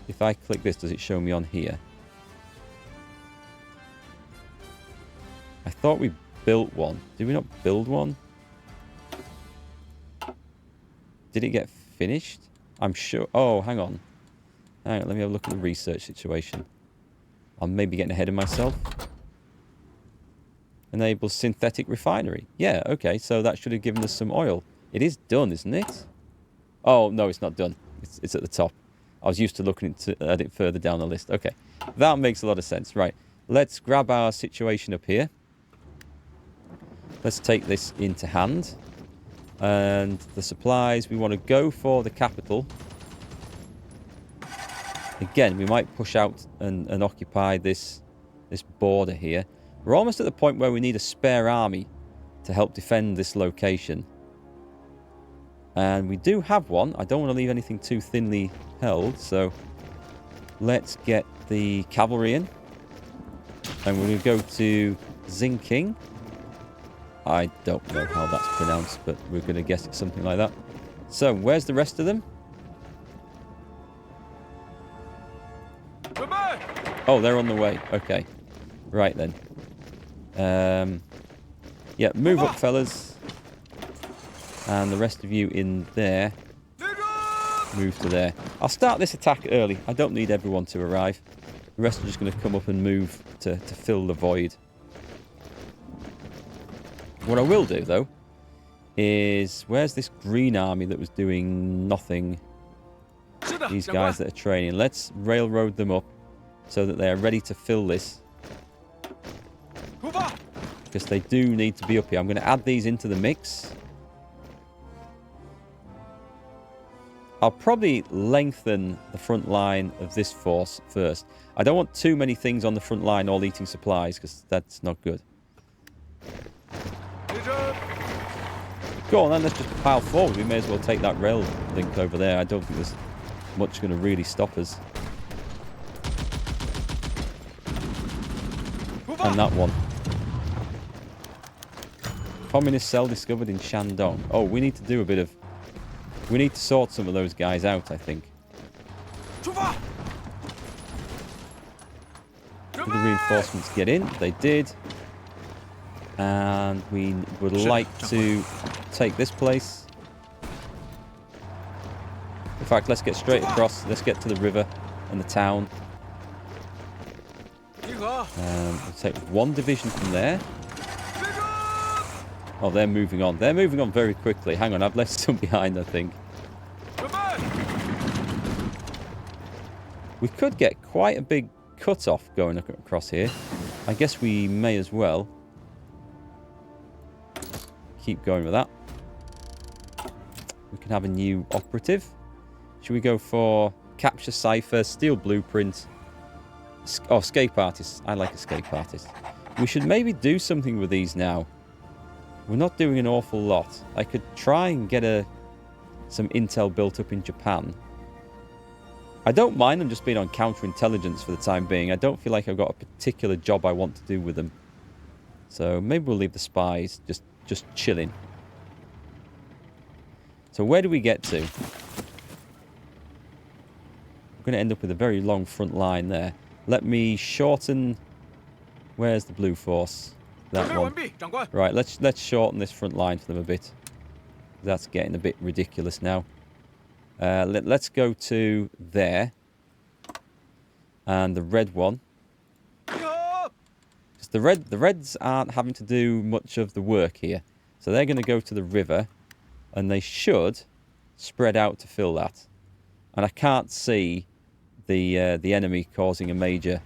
if I click this, does it show me on here? I thought we built one. Did we not build one? Did it get finished? I'm sure. Oh, hang on. Hang on, let me have a look at the research situation. I'm maybe getting ahead of myself. Enables synthetic refinery. Yeah, okay, so that should have given us some oil. It is done, isn't it? Oh, no, it's not done. It's at the top. I was used to looking at it further down the list. Okay, that makes a lot of sense. Right, let's grab our situation up here. Let's take this into hand. And the supplies, we want to go for the capital. Again, we might push out and occupy this border here. We're almost at the point where we need a spare army to help defend this location. And we do have one. I don't want to leave anything too thinly held, so let's get the cavalry in. And we're going to go to Xingqing. I don't know how that's pronounced, but we're going to guess it's something like that. So, where's the rest of them? Oh, they're on the way. Okay. Right then. Yeah, move up, fellas. And the rest of you in there. Move to there. I'll start this attack early. I don't need everyone to arrive. The rest are just going to come up and move to fill the void. What I will do, though, is... Where's this green army that was doing nothing? These guys that are training. Let's railroad them up so that they are ready to fill this. Because they do need to be up here. I'm going to add these into the mix. I'll probably lengthen the front line of this force first. I don't want too many things on the front line all eating supplies, because that's not good. Go on then, let's just pile forward. We may as well take that rail link over there. I don't think there's much going to really stop us. And that one. Communist cell discovered in Shandong. Oh, we need to do a bit of... We need to sort some of those guys out, I think. Did the reinforcements get in? They did. And we would like to take this place. In fact, let's get straight across. Let's get to the river and the town. We'll take one division from there. Oh, they're moving on. They're moving on very quickly. Hang on, I've left some behind, I think. We could get quite a big cut-off going across here. I guess we may as well keep going with that. We can have a new operative. Should we go for capture cipher, steal blueprint? Oh, escape artist. I like escape artist. We should maybe do something with these now. We're not doing an awful lot. I could try and get some intel built up in Japan. I don't mind them just being on counterintelligence for the time being. I don't feel like I've got a particular job I want to do with them. So maybe we'll leave the spies just chilling. So where do we get to? We're going to end up with a very long front line there. Let me shorten... Where's the blue force? That one. Right, let's shorten this front line for them a bit. That's getting a bit ridiculous now. Let's go to there. And the red one. Because the reds aren't having to do much of the work here. So they're going to go to the river. And they should spread out to fill that. And I can't see the enemy causing a major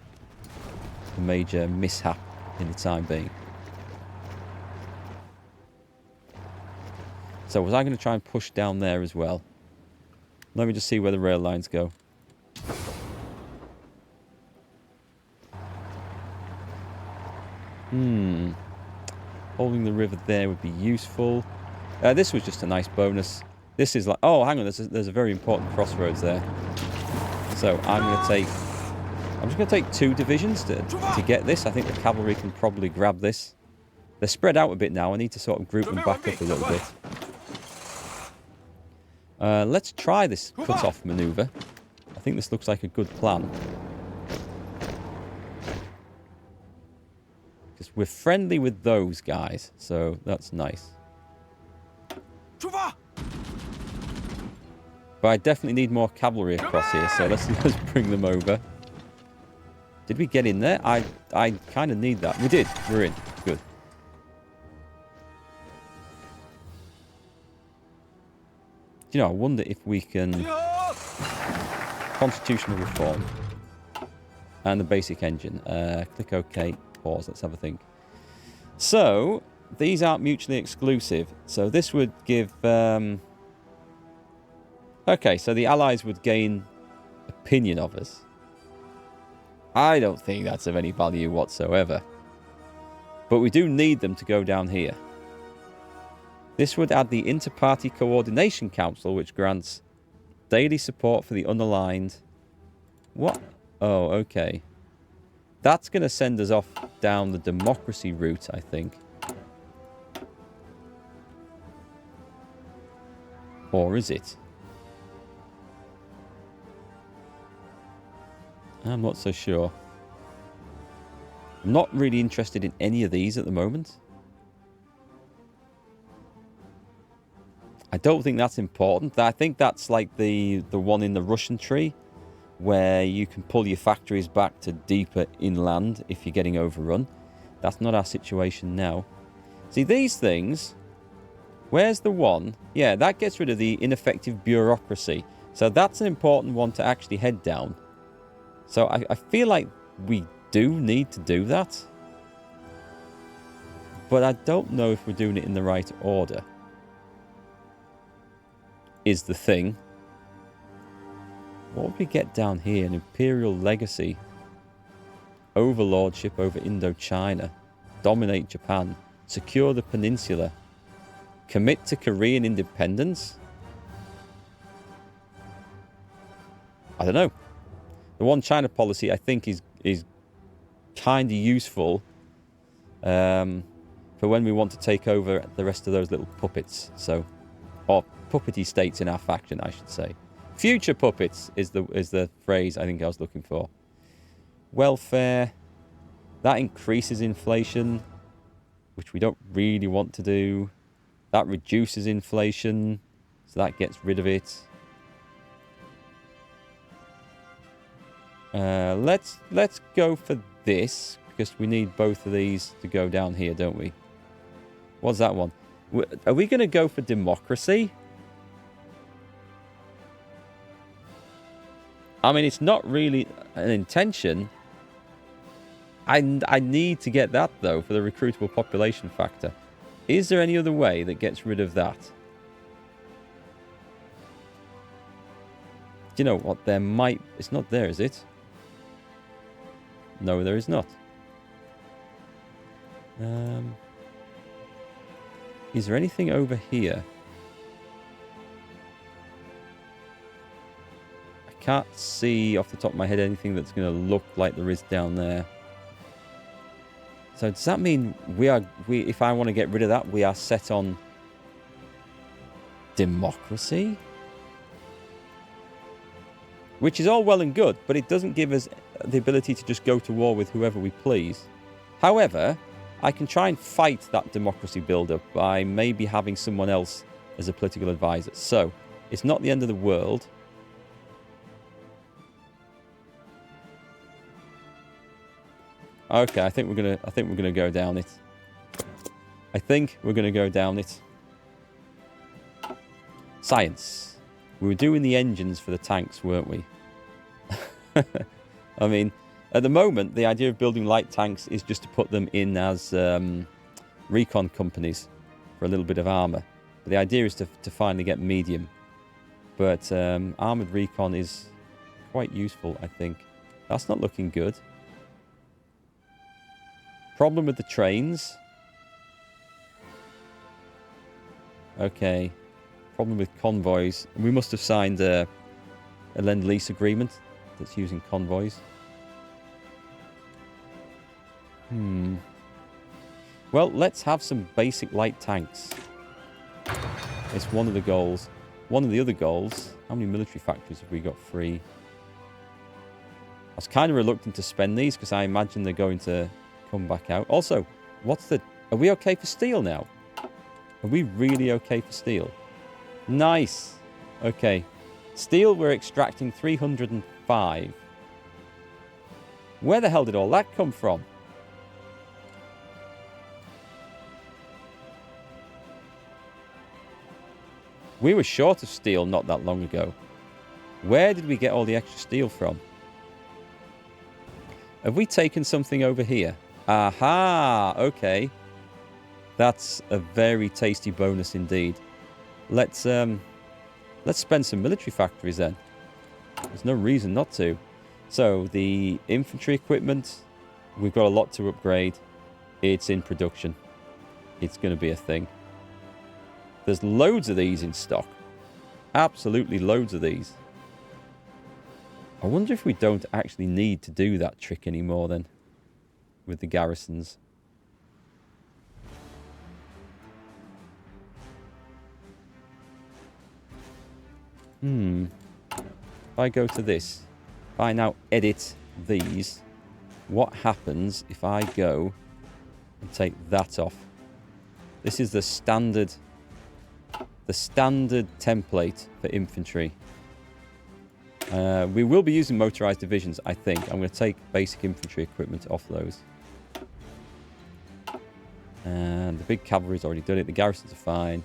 mishap in the time being. So was I going to try and push down there as well? Let me just see where the rail lines go. Holding the river there would be useful. This was just a nice bonus. This is like... Oh, hang on. There's a very important crossroads there. So I'm just going to take 2 divisions to get this. I think the cavalry can probably grab this. They're spread out a bit now. I need to sort of group them back up a little bit. Let's try this cut-off maneuver. I think this looks like a good plan. Because we're friendly with those guys, so that's nice. But I definitely need more cavalry across here, so let's bring them over. Did we get in there? I kind of need that. We did. We're in. Good. You know, I wonder if we can... Constitutional reform. And the basic engine. Click OK. Pause. Let's have a think. So, these aren't mutually exclusive. So this would give... Okay, so the Allies would gain opinion of us. I don't think that's of any value whatsoever. But we do need them to go down here. This would add the Inter-Party Coordination Council, which grants daily support for the unaligned... What? Oh, okay. That's going to send us off down the democracy route, I think. Or is it? I'm not so sure. I'm not really interested in any of these at the moment. I don't think that's important. I think that's like the one in the Russian tree, where you can pull your factories back to deeper inland if you're getting overrun. That's not our situation now. See, these things... Where's the one? Yeah, that gets rid of the ineffective bureaucracy. So that's an important one to actually head down. So I feel like we do need to do that. But I don't know if we're doing it in the right order. Is the thing. What would we get down here? An imperial legacy. Overlordship over Indochina. Dominate Japan. Secure the peninsula. Commit to Korean independence? I don't know. The one China policy, I think, is kind of useful for when we want to take over the rest of those little puppets. So, or puppety states in our faction, I should say. Future puppets is the phrase I think I was looking for. Welfare. That increases inflation, which we don't really want to do. That reduces inflation, so that gets rid of it. Let's go for this, because we need both of these to go down here, don't we? What's that one? Are we going to go for democracy? I mean, it's not really an intention. I need to get that, though, for the recruitable population factor. Is there any other way that gets rid of that? Do you know what? There might... It's not there, is it? No, there is not. Is there anything over here? I can't see off the top of my head anything that's going to look like there is down there. So does that mean if I want to get rid of that, we are set on democracy? Which is all well and good, but it doesn't give us the ability to just go to war with whoever we please. However, I can try and fight that democracy build-up by maybe having someone else as a political advisor. So, it's not the end of the world. Okay, I think we're gonna go down it. I think we're gonna go down it. Science. We were doing the engines for the tanks, weren't we? I mean, at the moment, the idea of building light tanks is just to put them in as recon companies for a little bit of armor. But the idea is to finally get medium. But armored recon is quite useful, I think. That's not looking good. Problem with the trains. Okay. Problem with convoys. We must have signed a lend-lease agreement that's using convoys. Well, let's have some basic light tanks. It's one of the goals. One of the other goals... How many military factories have we got free? I was kind of reluctant to spend these because I imagine they're going to come back out. Also, are we okay for steel now? Are we really okay for steel? Nice. Okay. Steel, we're extracting 305. Where the hell did all that come from? We were short of steel not that long ago. Where did we get all the extra steel from? Have we taken something over here? Aha! Okay. That's a very tasty bonus indeed. Let's spend some military factories then. There's no reason not to. So, the infantry equipment, we've got a lot to upgrade. It's in production. It's going to be a thing. There's loads of these in stock. Absolutely loads of these. I wonder if we don't actually need to do that trick anymore then. With the garrisons. If I go to this. If I now edit these. What happens if I go and take that off? This is the standard template for infantry. We will be using motorized divisions, I think. I'm going to take basic infantry equipment off those. And the big cavalry's already done it. The garrisons are fine.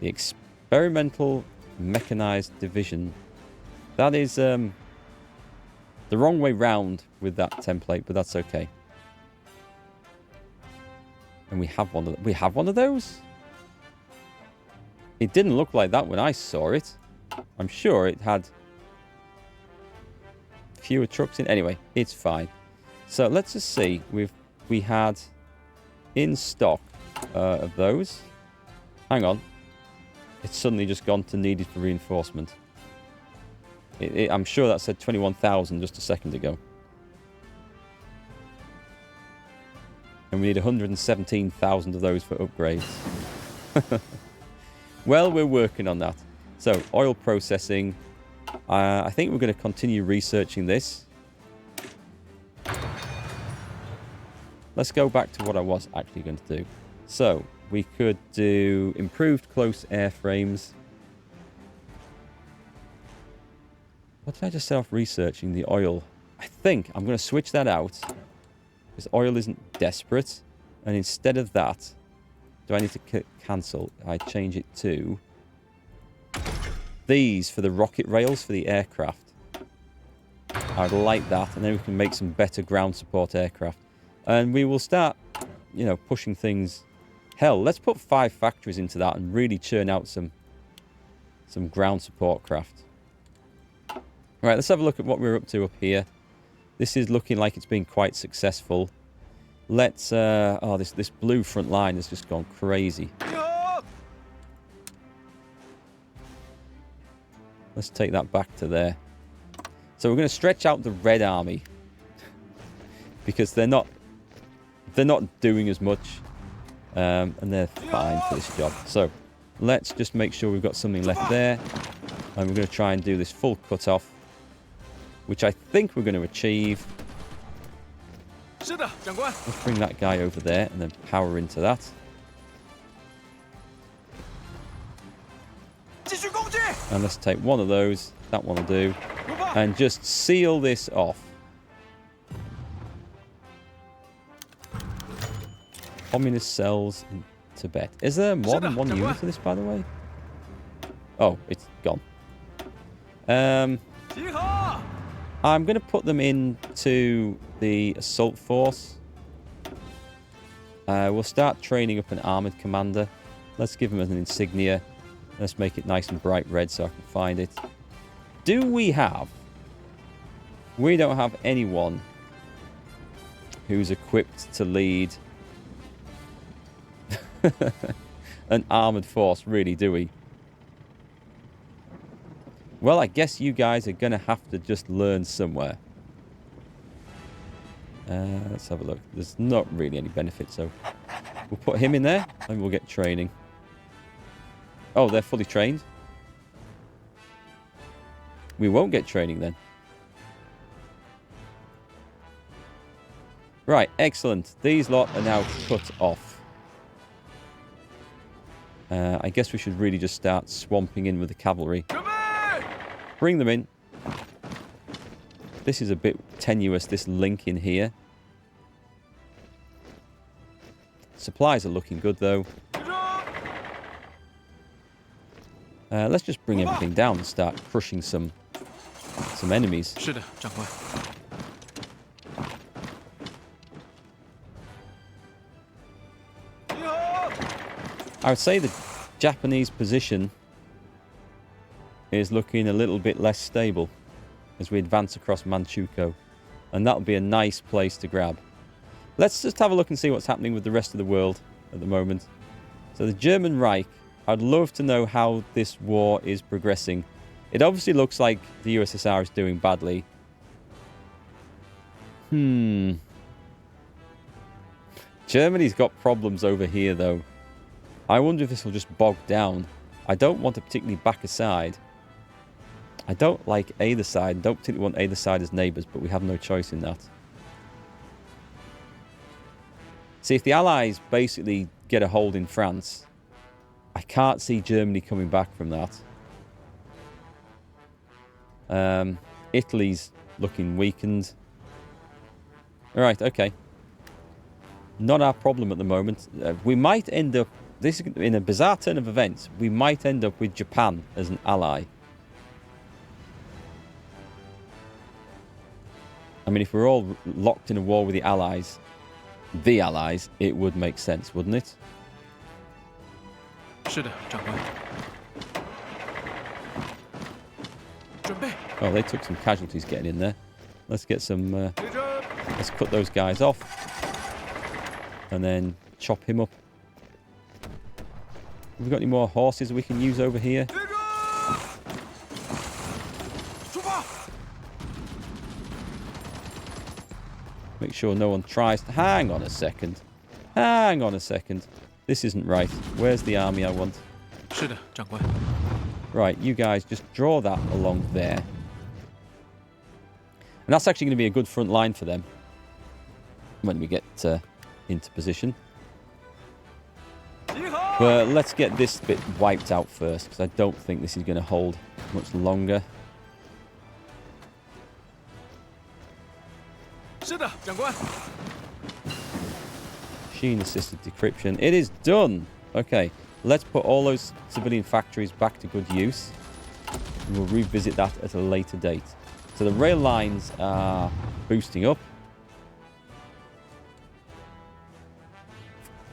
The experimental mechanized division. That is the wrong way round with that template, but that's okay. And we have one of those? It didn't look like that when I saw it. I'm sure it had fewer trucks in. Anyway, it's fine. So let's just see. We had in stock of those. Hang on. It's suddenly just gone to needed for reinforcement. I'm sure that said 21,000 just a second ago. And we need 117,000 of those for upgrades. Well, we're working on that. So, oil processing. I think we're going to continue researching this. Let's go back to what I was actually going to do. So, we could do improved close airframes. What did I just set off researching? The oil. I think I'm going to switch that out. Because oil isn't desperate. And instead of that, do I need to cancel? I change it to these for the rocket rails for the aircraft. I'd like that. And then we can make some better ground support aircraft. And we will start, you know, pushing things. Hell, let's put 5 factories into that and really churn out some ground support craft. Right, let's have a look at what we're up to up here. This is looking like it's been quite successful. Let's... oh, this blue front line has just gone crazy. Let's take that back to there. So we're going to stretch out the Red Army. Because they're not doing as much. And they're fine for this job. So let's just make sure we've got something left there. And we're going to try and do this full cut-off. Which I think we're going to achieve. Let's bring that guy over there and then power into that. And let's take one of those. That one will do. And just seal this off. Communist cells in Tibet. Is there more than one unit to this, by the way? Oh, it's gone. I'm going to put them into the assault force. We'll start training up an armoured commander. Let's give him an insignia. Let's make it nice and bright red so I can find it. Do we have... We don't have anyone who's equipped to lead an armoured force, really, do we? Well, I guess you guys are going to have to just learn somewhere. Let's have a look. There's not really any benefit, so we'll put him in there and we'll get training. Oh, they're fully trained. We won't get training then. Right, excellent. These lot are now cut off. I guess we should really just start swamping in with the cavalry. Bring them in. This is a bit tenuous, this link in here. Supplies are looking good, though. Let's just bring everything down and start crushing some enemies. I would say the Japanese position is looking a little bit less stable as we advance across Manchuko. And that'll be a nice place to grab. Let's just have a look and see what's happening with the rest of the world at the moment. So the German Reich, I'd love to know how this war is progressing. It obviously looks like the USSR is doing badly. Germany's got problems over here, though. I wonder if this will just bog down. I don't want to particularly back aside. I don't like either side. Don't particularly want either side as neighbours, but we have no choice in that. See, if the Allies basically get a hold in France, I can't see Germany coming back from that. Italy's looking weakened. Alright, okay. Not our problem at the moment. We might end up... This is in a bizarre turn of events. We might end up with Japan as an ally. I mean, if we're all locked in a war with the Allies, it would make sense, wouldn't it? Oh, they took some casualties getting in there. Let's get some... let's cut those guys off. And then chop him up. Have we got any more horses we can use over here? Make sure no one tries to... Hang on a second. Hang on a second. This isn't right. Where's the army I want? Right, you guys just draw that along there. And that's actually going to be a good front line for them when we get into position. But let's get this bit wiped out first, because I don't think this is going to hold much longer. Machine-assisted decryption. It is done! Okay, let's put all those civilian factories back to good use. And we'll revisit that at a later date. So the rail lines are boosting up.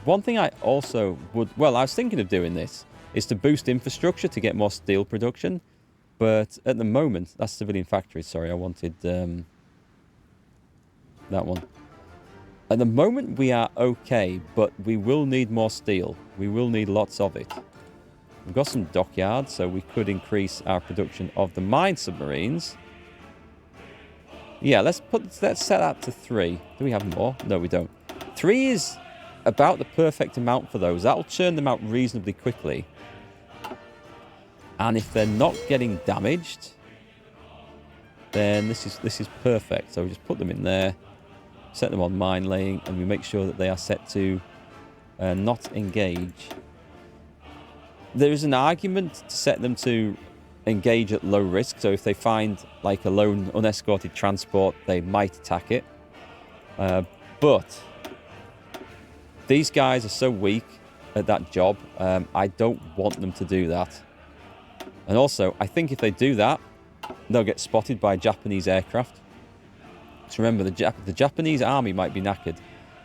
One thing I also would... Well, I was thinking of doing this, is to boost infrastructure to get more steel production. But at the moment... That's civilian factories, sorry. I wanted that one. At the moment, we are okay, but we will need more steel. We will need lots of it. We've got some dockyards, so we could increase our production of the mine submarines. Yeah, let's set that to 3. Do we have more? No, we don't. 3 is... about the perfect amount for those. That'll churn them out reasonably quickly. And if they're not getting damaged, then this is perfect. So we just put them in there, set them on mine laying, and we make sure that they are set to not engage. There is an argument to set them to engage at low risk. So if they find like a lone unescorted transport, they might attack it. But these guys are so weak at that job, I don't want them to do that. And also, I think if they do that, they'll get spotted by Japanese aircraft. So remember, the Japanese army might be knackered,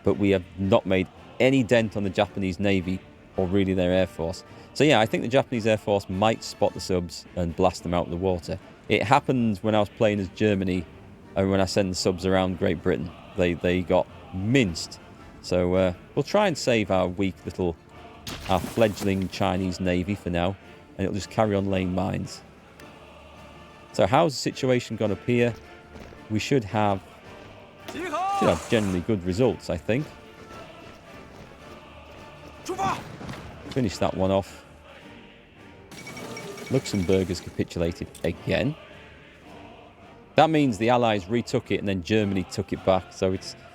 but we have not made any dent on the Japanese Navy or really their Air Force. So yeah, I think the Japanese Air Force might spot the subs and blast them out of the water. It happened when I was playing as Germany and when I sent the subs around Great Britain. They got minced. So we'll try and save our weak little, our fledgling Chinese Navy for now, and it'll just carry on laying mines. So how's the situation gone up here? We should have generally good results, I think. Finish that one off. Luxembourg has capitulated again. That means the Allies retook it and then Germany took it back. So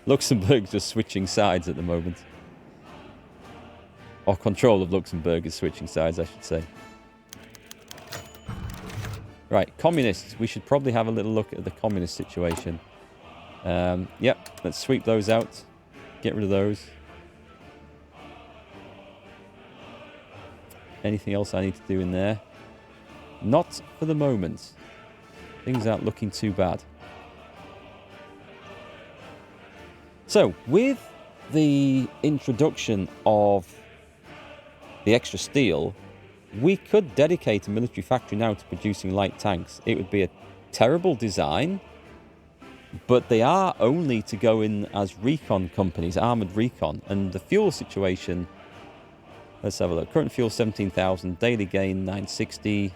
Luxembourg's just switching sides at the moment. Or control of Luxembourg is switching sides, I should say. Right, communists. We should probably have a little look at the communist situation. Yep, let's sweep those out. Get rid of those. Anything else I need to do in there? Not for the moment. Things aren't looking too bad. So, with the introduction of the extra steel, we could dedicate a military factory now to producing light tanks. It would be a terrible design, but they are only to go in as recon companies, armoured recon. And the fuel situation, let's have a look. Current fuel 17,000, daily gain 960.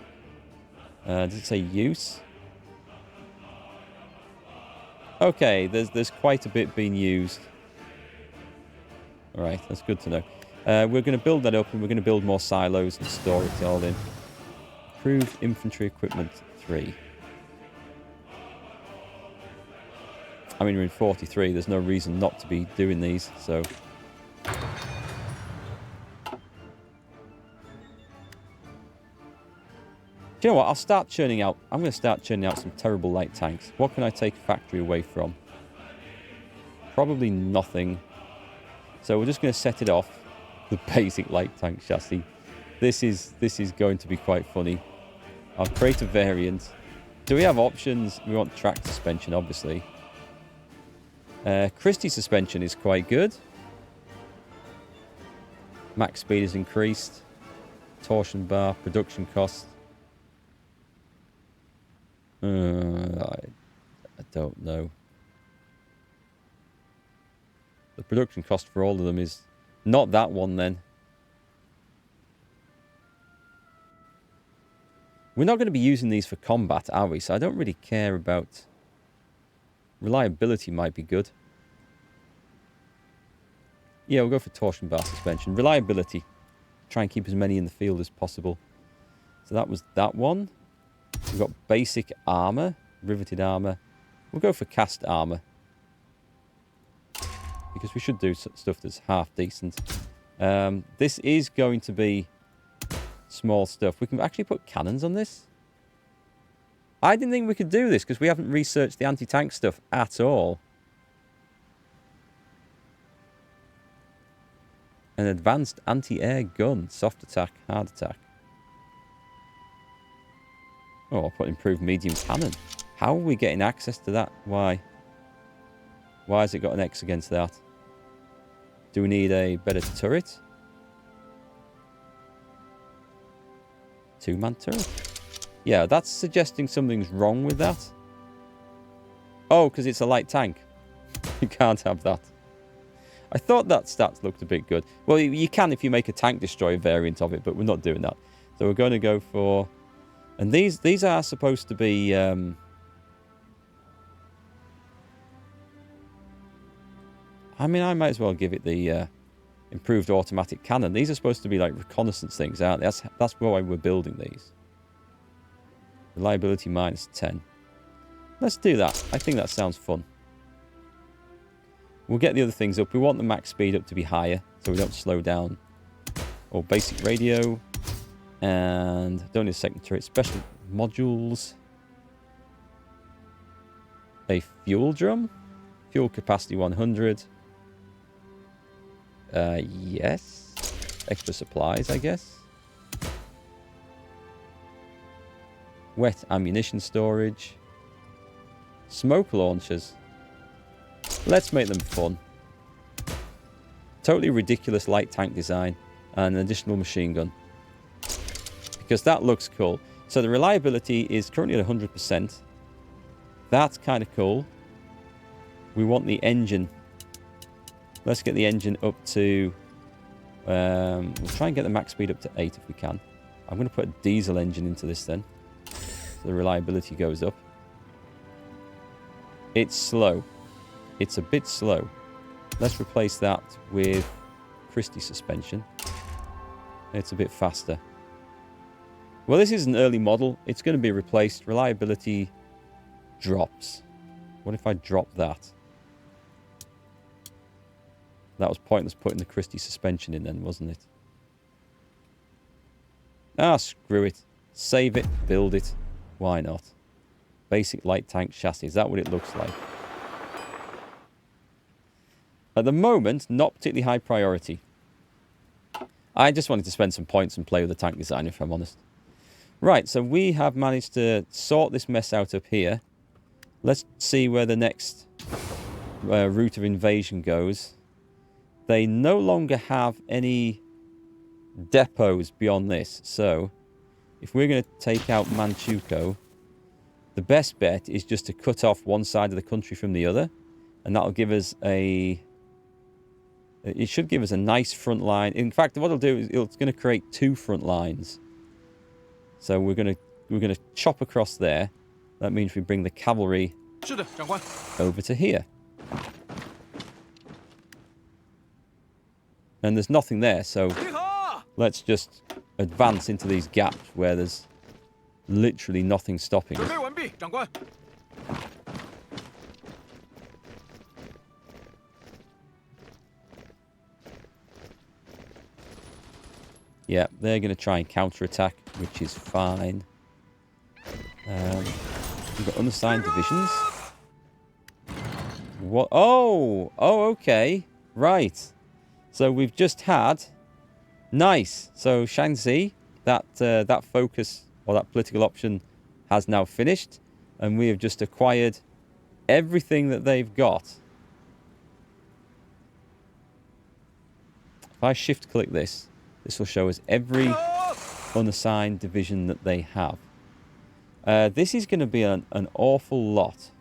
Does it say use? Okay, there's quite a bit being used. All right, that's good to know. We're going to build that up, and we're going to build more silos and store it all in. Improved infantry equipment 3. I mean, we're in 43. There's no reason not to be doing these, so... Do you know what? I'll start churning out... I'm going to start churning out some terrible light tanks. What can I take a factory away from? Probably nothing. So we're just going to set it off. The basic light tank chassis. This is going to be quite funny. I'll create a variant. Do we have options? We want track suspension, obviously. Christie suspension is quite good. Max speed is increased. Torsion bar, production cost. I don't know. The production cost for all of them is not that one then. We're not going to be using these for combat, are we? So I don't really care about... Reliability might be good. Yeah, we'll go for torsion bar suspension. Reliability. Try and keep as many in the field as possible. So that was that one. We've got basic armour. Riveted armour. We'll go for cast armour. Because we should do stuff that's half decent. This is going to be small stuff. We can actually put cannons on this. I didn't think we could do this because we haven't researched the anti-tank stuff at all. An advanced anti-air gun. Soft attack, hard attack. Oh, I'll put improved medium cannon. How are we getting access to that? Why? Why has it got an X against that? Do we need a better turret? 2-man turret? Yeah, that's suggesting something's wrong with that. Oh, because it's a light tank. You can't have that. I thought that stats looked a bit good. Well, you can if you make a tank destroyer variant of it, but we're not doing that. So we're going to go for... And these are supposed to be... I mean, I might as well give it the improved automatic cannon. These are supposed to be like reconnaissance things, aren't they? That's why we're building these. Reliability minus 10. Let's do that. I think that sounds fun. We'll get the other things up. We want the max speed up to be higher, so we don't slow down. Or basic radio. And don't need a second turret. Special modules. A fuel drum. Fuel capacity 100. Yes. Extra supplies, I guess. Wet ammunition storage. Smoke launchers. Let's make them fun. Totally ridiculous light tank design. And an additional machine gun. Because that looks cool. So the reliability is currently at 100%. That's kind of cool. We want the engine. Let's get the engine up to... we'll try and get the max speed up to 8 if we can. I'm going to put a diesel engine into this then. So the reliability goes up. It's slow. It's a bit slow. Let's replace that with Christie suspension. It's a bit faster. Well, this is an early model. It's going to be replaced. Reliability drops. What if I drop that? That was pointless putting the Christie suspension in then, wasn't it? Ah, screw it. Save it, build it. Why not? Basic light tank chassis. Is that what it looks like? At the moment, not particularly high priority. I just wanted to spend some points and play with the tank design, if I'm honest. Right, so we have managed to sort this mess out up here. Let's see where the next route of invasion goes. They no longer have any depots beyond this. So, if we're going to take out Manchuko, the best bet is just to cut off one side of the country from the other. And that'll give us a... It should give us a nice front line. In fact, what it'll do is it's going to create 2 front lines. So we're going to chop across there. That means we bring the cavalry over to here. And there's nothing there, so let's just advance into these gaps where there's literally nothing stopping us. Yeah, they're going to try and counterattack, which is fine. We've got unassigned divisions. What? Oh, okay. Right. So we've just had... Nice. So Shanxi, that focus, or that political option, has now finished. And we have just acquired everything that they've got. If I shift-click this... This will show us every unassigned division that they have. This is going to be an awful lot.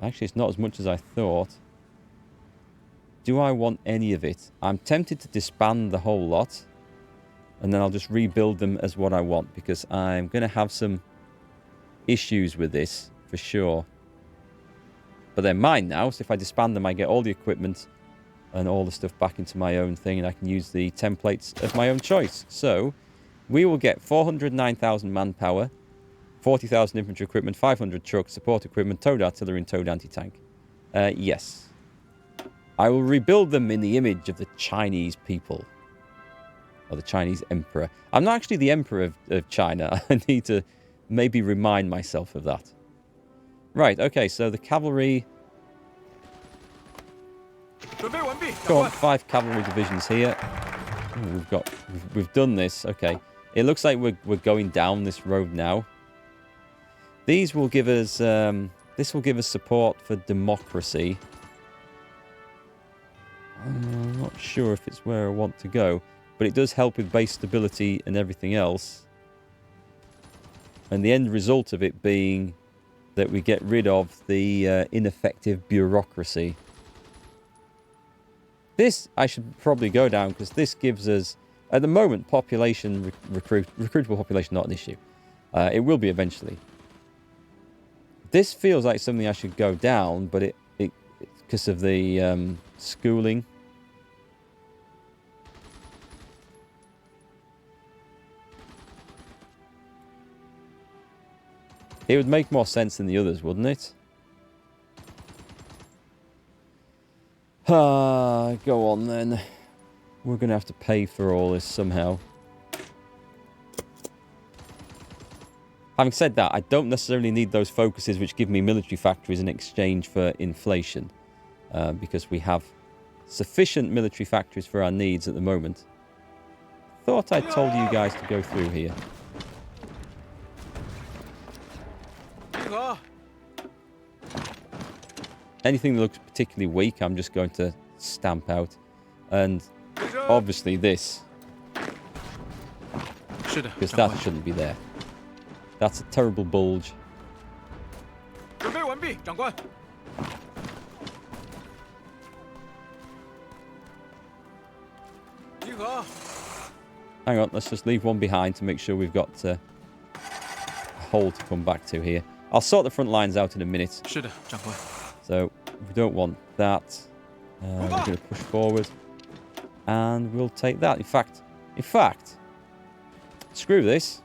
Actually, it's not as much as I thought. Do I want any of it? I'm tempted to disband the whole lot. And then I'll just rebuild them as what I want. Because I'm going to have some issues with this, for sure. But they're mine now, so if I disband them, I get all the equipment... and all the stuff back into my own thing, and I can use the templates of my own choice. So, we will get 409,000 manpower, 40,000 infantry equipment, 500 trucks, support equipment, towed artillery, and towed anti-tank. Yes. I will rebuild them in the image of the Chinese people. Or the Chinese emperor. I'm not actually the emperor of China. I need to maybe remind myself of that. Right, okay, so the cavalry... Go on, 5 cavalry divisions here. Ooh, we've done this. Okay, it looks like we're going down this road now. These will give us this will give us support for democracy. I'm not sure if it's where I want to go, but it does help with base stability and everything else. And the end result of it being that we get rid of the ineffective bureaucracy. This, I should probably go down, because this gives us, at the moment, population, recruitable population, not an issue. It will be eventually. This feels like something I should go down, but it because of the schooling. It would make more sense than the others, wouldn't it? Go on then. We're going to have to pay for all this somehow. Having said that, I don't necessarily need those focuses which give me military factories in exchange for inflation. Because we have sufficient military factories for our needs at the moment. Thought I told you guys to go through here. Anything that looks particularly weak, I'm just going to stamp out. And obviously this. Because that shouldn't be there. That's a terrible bulge. Hang on, let's just leave one behind to make sure we've got a hole to come back to here. I'll sort the front lines out in a minute. So, we don't want that. We're going to push forward. And we'll take that. In fact, screw this.